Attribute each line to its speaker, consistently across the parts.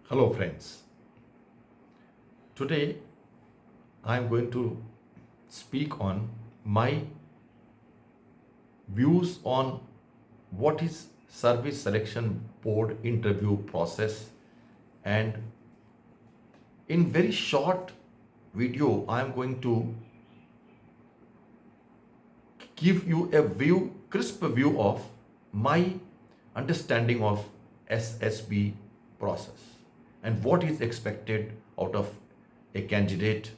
Speaker 1: Hello, friends. Today I am going to speak on my views on what is service selection board interview process, and in very short video I am going to give you a crisp view of my understanding of SSB process and what is expected out of a candidate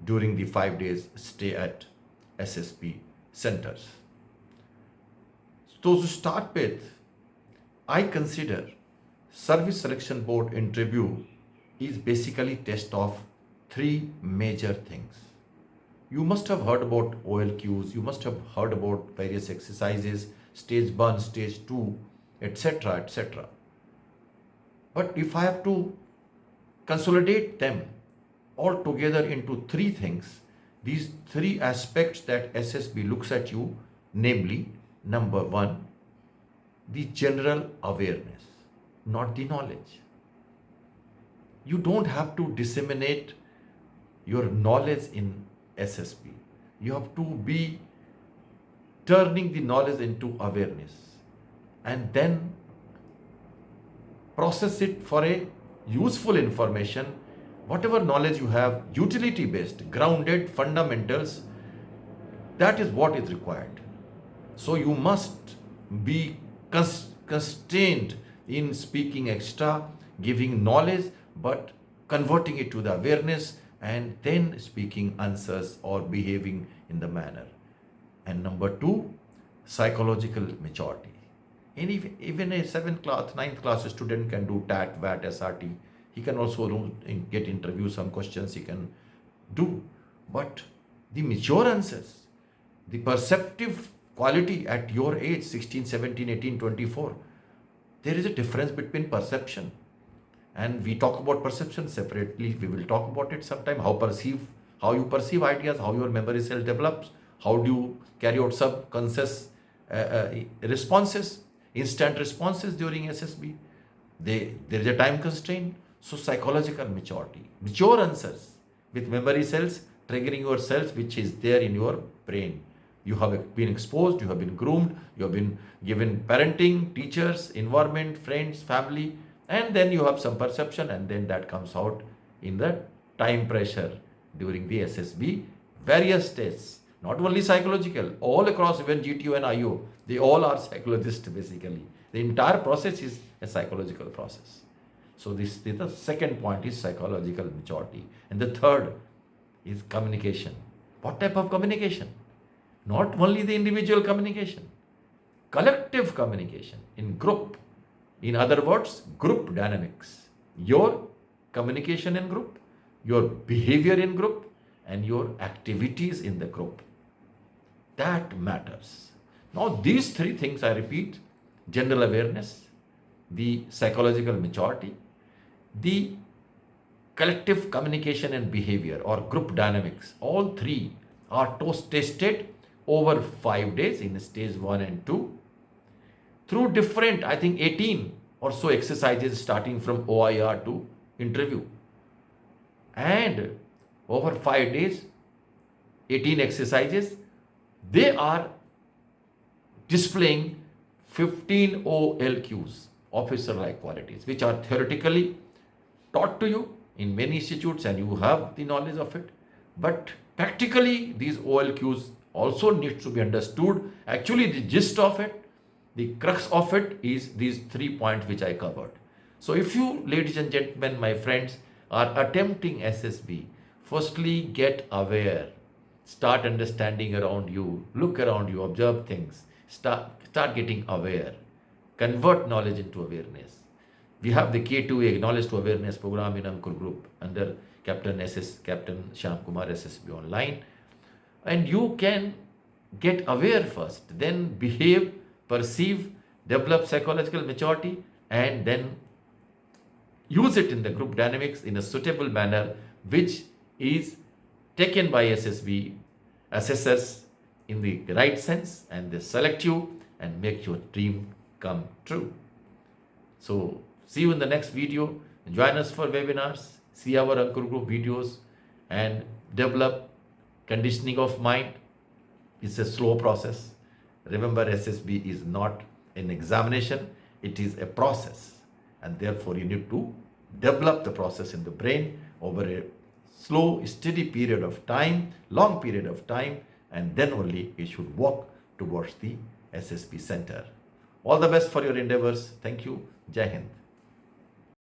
Speaker 1: during the 5 days stay at SSB centers. So to start with, I consider service selection board interview is basically test of three major things. You must have heard about OLQs, you must have heard about various exercises, stage 1, stage 2, etc. etc. But if I have to consolidate them all together into three things, these three aspects that SSB looks at you, namely, number one, the general awareness, not the knowledge. You don't have to disseminate your knowledge in SSB. You have to be turning the knowledge into awareness and then process it for a useful information. Whatever knowledge you have, utility based, grounded, fundamentals, that is what is required. So you must be constrained in speaking extra, giving knowledge, but converting it to the awareness and then speaking answers or behaving in the manner. And number two, psychological maturity. And even a 7th class, 9th class student can do TAT, VAT, SRT. He can also get interview, some questions he can do. But the mature answers, the perceptive quality at your age, 16, 17, 18, 24, there is a difference between perception. And we talk about perception separately. We will talk about it sometime. How you perceive ideas, how your memory cell develops, how do you carry out subconscious responses, instant responses during SSB. There is a time constraint. So psychological maturity, mature answers with memory cells triggering your cells which is there in your brain. You have been exposed, you have been groomed, you have been given parenting, teachers, environment, friends, family, and then you have some perception, and then that comes out in the time pressure during the SSB. Various tests, not only psychological, all across, even GTO and IO, they all are psychologists basically. The entire process is a psychological process. So this is the second point, is psychological maturity. And the third is communication. What type of communication? Not only the individual communication, collective communication in group. In other words, group dynamics. Your communication in group, your behavior in group, and your activities in the group. That matters. Now these three things, I repeat: general awareness, the psychological maturity, the collective communication and behavior or group dynamics, all three are tested over 5 days in stage 1 and 2 through different, I think 18 or so exercises starting from OIR to interview. And over 5 days, 18 exercises, they are displaying 15 OLQs, officer-like qualities, which are theoretically taught to you in many institutes and you have the knowledge of it. But practically, these OLQs also needs to be understood. Actually, the gist of it, the crux of it is these 3 points which I covered. So if you, ladies and gentlemen, my friends, are attempting SSB, firstly get aware. Start understanding around you. Look around you. Observe things. Start getting aware. Convert knowledge into awareness. We have the K2A, Knowledge to Awareness program in Ankur Group under Captain Shyam Kumar SSB online. And you can get aware first, then behave, perceive, develop psychological maturity, and then use it in the group dynamics in a suitable manner, which is taken by SSB assessors in the right sense, and they select you and make your dream come true. So see you in the next video. Join us for webinars, see our Ankur Group videos, and develop conditioning of mind. It's a slow process. Remember, SSB is not an examination, it is a process. And therefore, you need to develop the process in the brain over a slow, steady period of time, long period of time, and then only you should walk towards the SSB center. All the best for your endeavors. Thank you. Jai Hind.